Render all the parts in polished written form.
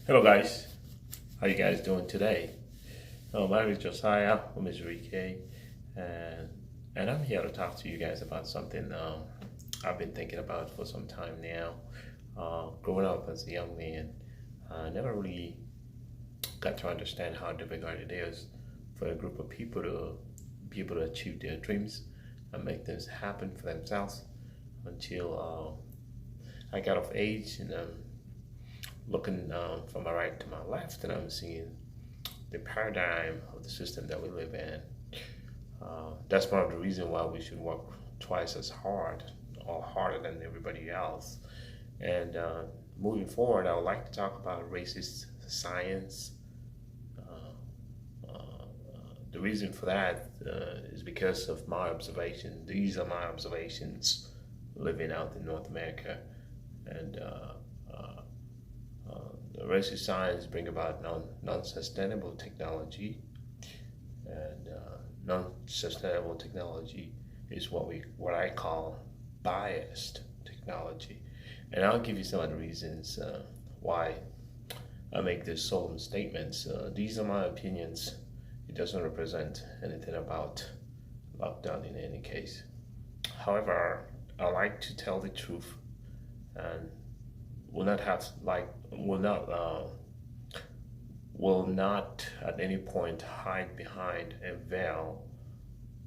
Hello guys, how you guys doing today? My name is Josiah, I'm Enrique, and I'm here to talk to you guys about something I've been thinking about for some time now. Growing up as a young man, I never really got to understand how difficult it is for a group of people to be able to achieve their dreams and make things happen for themselves until I got of age and looking from my right to my left, and I'm seeing the paradigm of the system that we live in. That's one of the reasons why we should work twice as hard or harder than everybody else. And moving forward, I would like to talk about racist science. The reason for that is because of my observation. These are my observations living out in North America. And the racist science bring about non-sustainable technology, and non-sustainable technology is what I call biased technology, and I'll give you some of the reasons why I make these solemn statements. These are my opinions. It doesn't represent anything about LokDon in any case. However, I like to tell the truth and will not have like will not at any point hide behind a veil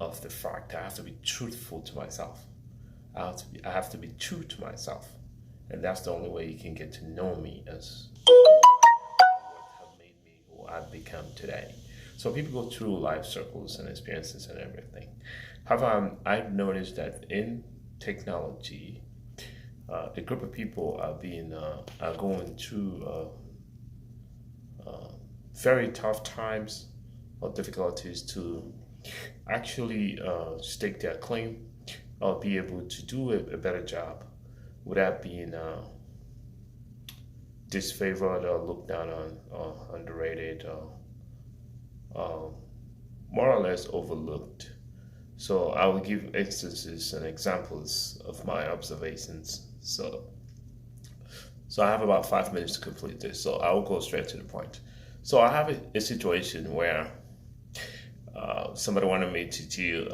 of the fact I have to be truthful to myself. I have to be true to myself, and that's the only way you can get to know me as what have made me who I've become today. So people go through life circles and experiences and everything. However, I've noticed that in technology, a group of people are going through very tough times or difficulties to actually stake their claim or be able to do a better job without being disfavored or looked down on or underrated or more or less overlooked. So I will give instances and examples of my observations. So I have about 5 minutes to complete this. So I will go straight to the point. So I have a situation where somebody wanted me to do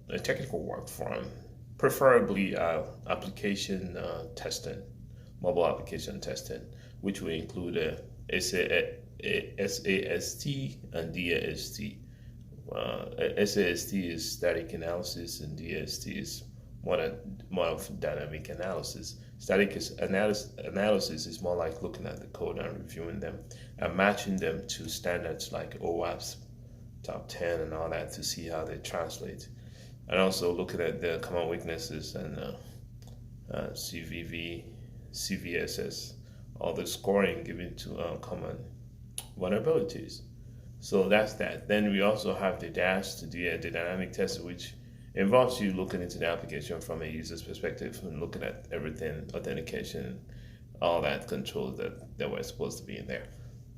a technical work for them, preferably application testing, mobile application testing, which will include SAST and DAST. SAST is static analysis, and DAST is more of dynamic analysis. Analysis is more like looking at the code and reviewing them and matching them to standards like OWASP, top 10, and all that to see how they translate. And also looking at the common weaknesses and CVV, CVSS, all the scoring given to common vulnerabilities. So that's that. Then we also have the DAST, the dynamic test, which involves you looking into the application from a user's perspective and looking at everything, authentication, all that controls that were supposed to be in there.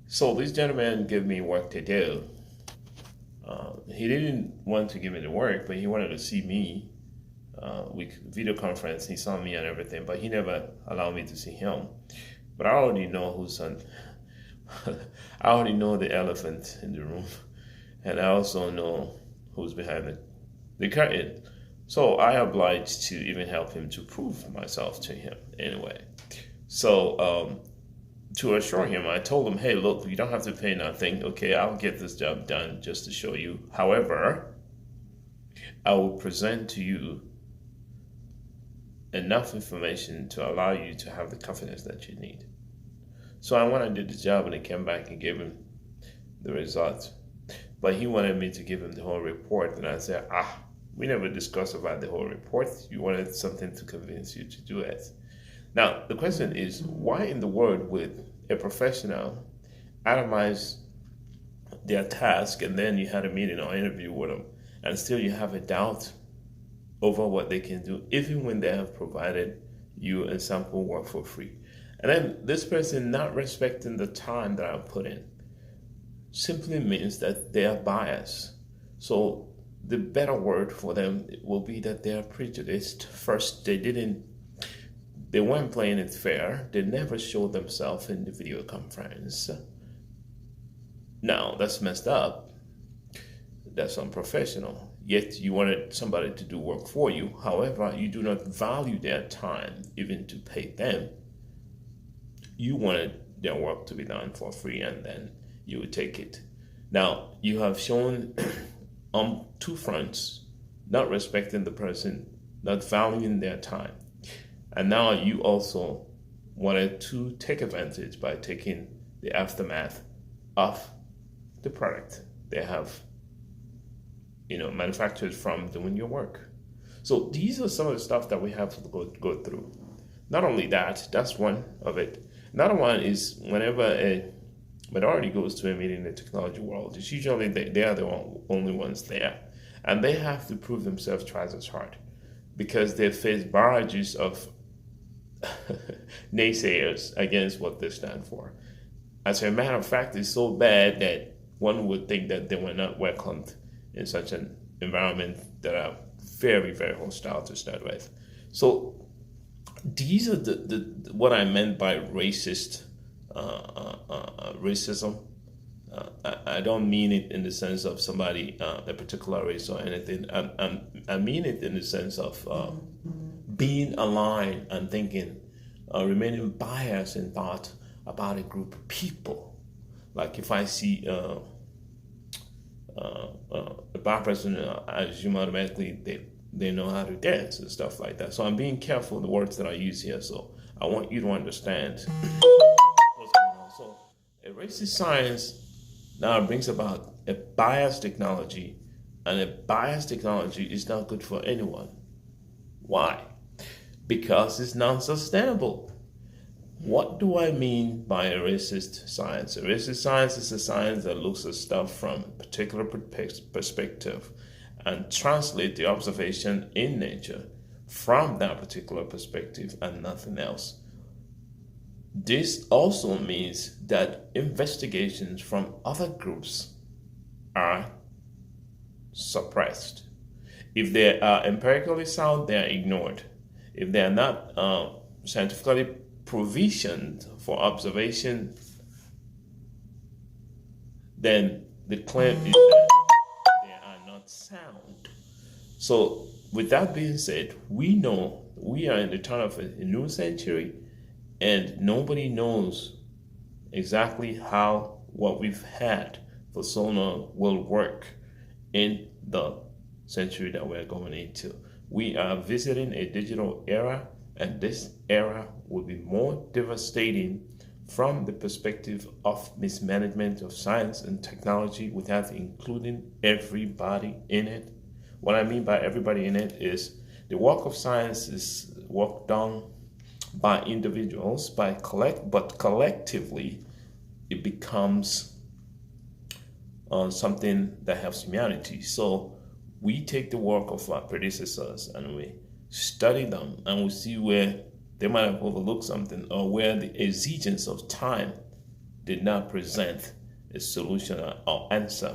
So this gentleman gave me work to do. He didn't want to give me the work, but he wanted to see me. We video conference, he saw me and everything, but he never allowed me to see him. But I already know who's on. I already know the elephant in the room, and I also know who's behind the curtain. So I obliged to even help him to prove myself to him anyway. So to assure him, I told him, hey, look, you don't have to pay nothing. Okay, I'll get this job done just to show you. However, I will present to you enough information to allow you to have the confidence that you need. So I went and did the job, and I came back and gave him the results. But he wanted me to give him the whole report, and I said, we never discussed about the whole report. You wanted something to convince you to do it. Now, the question is, why in the world would a professional itemize their task, and then you had a meeting or interview with them, and still you have a doubt over what they can do, even when they have provided you a sample work for free? And then this person not respecting the time that I put in simply means that they are biased. So the better word for them will be that they are prejudiced. First, they didn't They weren't playing it fair. They never showed themselves in the video conference. Now, that's messed up. That's unprofessional. Yet you wanted somebody to do work for you. However, you do not value their time even to pay them. You wanted their work to be done for free, and then you would take it. Now, you have shown on two fronts, not respecting the person, not valuing their time. And now you also wanted to take advantage by taking the aftermath of the product they have, manufactured from doing your work. So these are some of the stuff that we have to go through. Not only that, that's one of it. Another one is whenever a minority goes to a meeting in the technology world, it's usually they are the only ones there. And they have to prove themselves twice as hard because they face barrages of naysayers against what they stand for. As a matter of fact, it's so bad that one would think that they were not welcomed in such an environment that are very, very hostile to start with. So these are the what I meant by racism. I don't mean it in the sense of somebody, a particular race or anything. I mean it in the sense of being aligned and thinking, remaining biased in thought about a group of people. Like if I see a black person, I assume automatically they know how to dance and stuff like that. So I'm being careful the words that I use here. So I want you to understand what's going on. So a racist science now brings about a biased technology, and a biased technology is not good for anyone. Why? Because it's non-sustainable. What do I mean by a racist science? A racist science is a science that looks at stuff from a particular perspective and translate the observation in nature from that particular perspective and nothing else. This also means that investigations from other groups are suppressed. If they are empirically sound, they are ignored. If they are not scientifically provisioned for observation, then the claim is that they are not sound. So with that being said, we know we are in the turn of a new century, and nobody knows exactly how what we've had for so long will work in the century that we're going into. We are visiting a digital era, and this era will be more devastating from the perspective of mismanagement of science and technology without including everybody in it. What I mean by everybody in it is the work of science is work done by individuals, but collectively it becomes something that helps humanity. So we take the work of our predecessors and we study them, and we see where they might have overlooked something or where the exigence of time did not present a solution or answer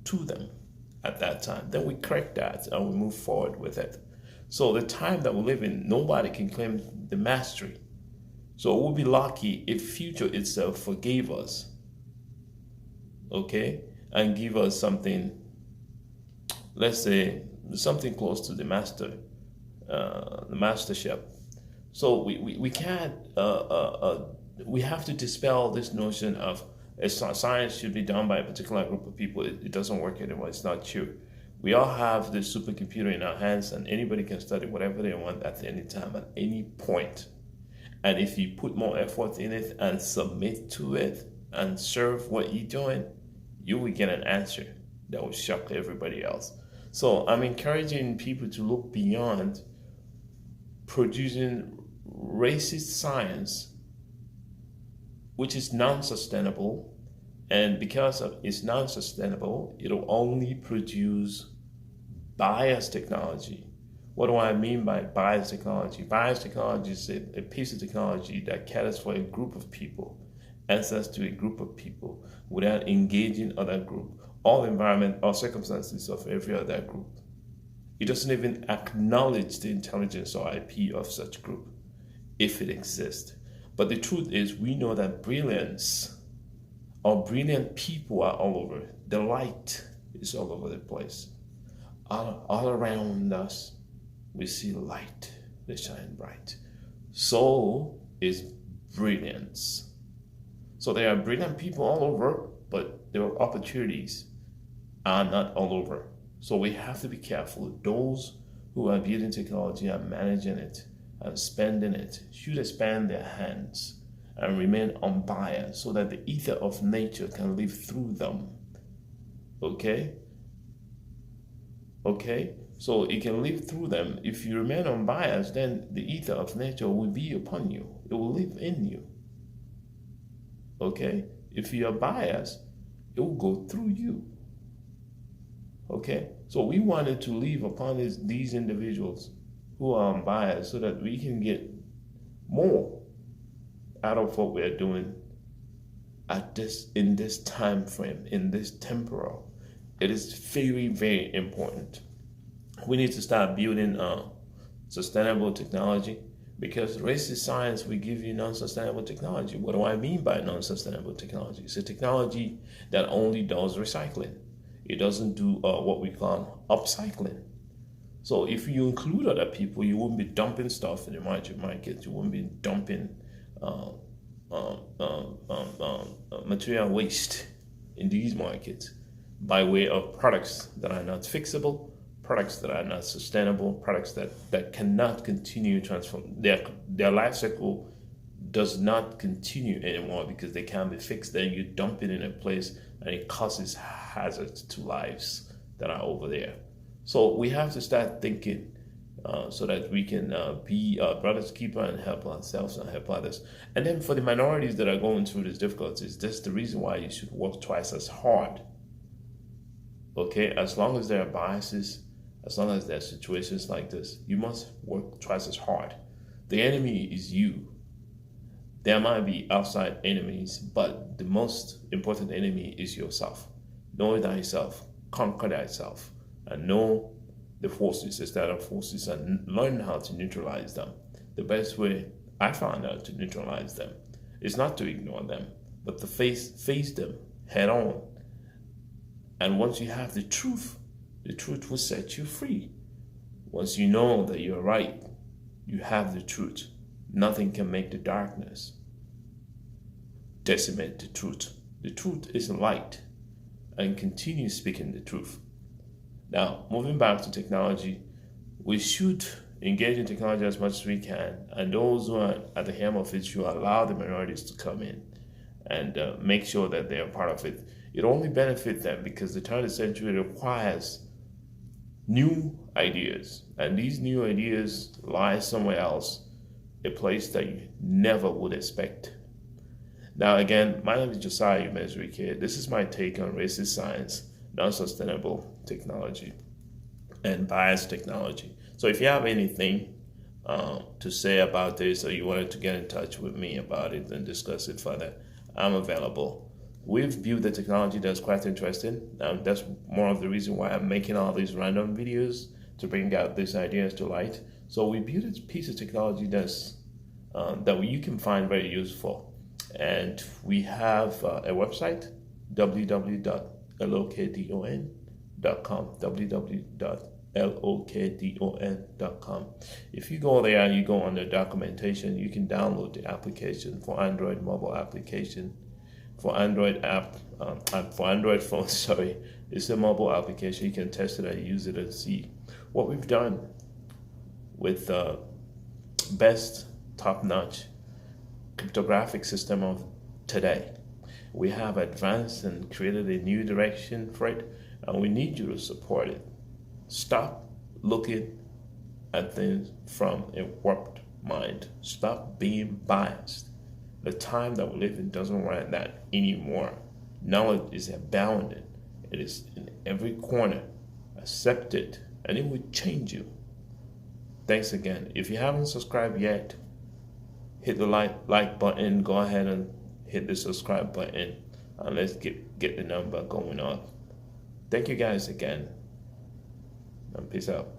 to them at that time. Then we correct that and we move forward with it. So the time that we live in, nobody can claim the mastery. So we'll be lucky if future itself forgave us, okay, and give us something, let's say, something close to the mastership. So we can't, we have to dispel this notion of science should be done by a particular group of people. It doesn't work anymore. It's not true. We all have the supercomputer in our hands, and anybody can study whatever they want at any time, at any point. And if you put more effort in it and submit to it and serve what you're doing, you will get an answer that will shock everybody else. So I'm encouraging people to look beyond producing racist science, which is non-sustainable, and because of it's non-sustainable, it'll only produce biased technology. What do I mean by biased technology? Biased technology is a piece of technology that caters for a group of people, answers to a group of people without engaging other group, all environment or circumstances of every other group. It doesn't even acknowledge the intelligence or IP of such group. if it exists. But the truth is, we know that brilliance or brilliant people are all over. The light is all over the place. All around us, we see light that shine bright. So is brilliance. So there are brilliant people all over, but their opportunities are not all over. So we have to be careful. Those who are building technology and managing it and spending it should expand their hands and remain unbiased so that the ether of nature can live through them. Okay? Okay? So it can live through them. If you remain unbiased, then the ether of nature will be upon you. It will live in you. Okay? If you are biased, it will go through you. Okay? So we wanted to live upon these individuals who are unbiased so that we can get more out of what we're doing in this time frame, in this temporal. It is very, very important. We need to start building sustainable technology, because racist science will give you non-sustainable technology. What do I mean by non-sustainable technology? It's a technology that only does recycling. It doesn't do what we call upcycling. So if you include other people, you won't be dumping stuff in the market. You won't be dumping material waste in these markets by way of products that are not fixable, products that are not sustainable, products that cannot continue transform. Their life cycle does not continue anymore because they can't be fixed. Then you dump it in a place and it causes hazards to lives that are over there. So we have to start thinking so that we can be a brother's keeper and help ourselves and help others. And then for the minorities that are going through these difficulties, that's the reason why you should work twice as hard. Okay, as long as there are biases, as long as there are situations like this, you must work twice as hard. The enemy is you. There might be outside enemies, but the most important enemy is yourself. Know thyself, conquer thyself, and know the forces, external forces, and learn how to neutralize them. The best way I found out to neutralize them is not to ignore them, but to face them head on. And once you have the truth will set you free. Once you know that you're right, you have the truth. Nothing can make the darkness decimate the truth. The truth is light, and continue speaking the truth. Now, moving back to technology, we should engage in technology as much as we can, and those who are at the helm of it should allow the minorities to come in and make sure that they are part of it. It only benefits them because the 20th century requires new ideas, and these new ideas lie somewhere else, a place that you never would expect. Now again, my name is Josiah Umezrike. This is my take on racist science, non-sustainable technology, and biased technology. So if you have anything to say about this, or you wanted to get in touch with me about it and discuss it further, I'm available. We've built a technology that's quite interesting. That's more of the reason why I'm making all these random videos to bring out these ideas to light. So we built a piece of technology that you can find very useful. And we have a website, www.lokdon.com, www.lokdon.com. If you go there and you go under documentation, you can download the application for Android mobile application. For Android for Android phone, sorry, it's a mobile application. You can test it and use it and see what we've done with the best top-notch cryptographic system of today. We have advanced and created a new direction for it, and we need you to support it. Stop looking at things from a warped mind. Stop being biased. The time that we live in doesn't want that anymore. Knowledge is abounding. It is in every corner. Accept it, and it will change you. Thanks again. If you haven't subscribed yet, hit the like button. Go ahead and hit the subscribe button, and let's get the number going up. Thank you guys again, and peace out.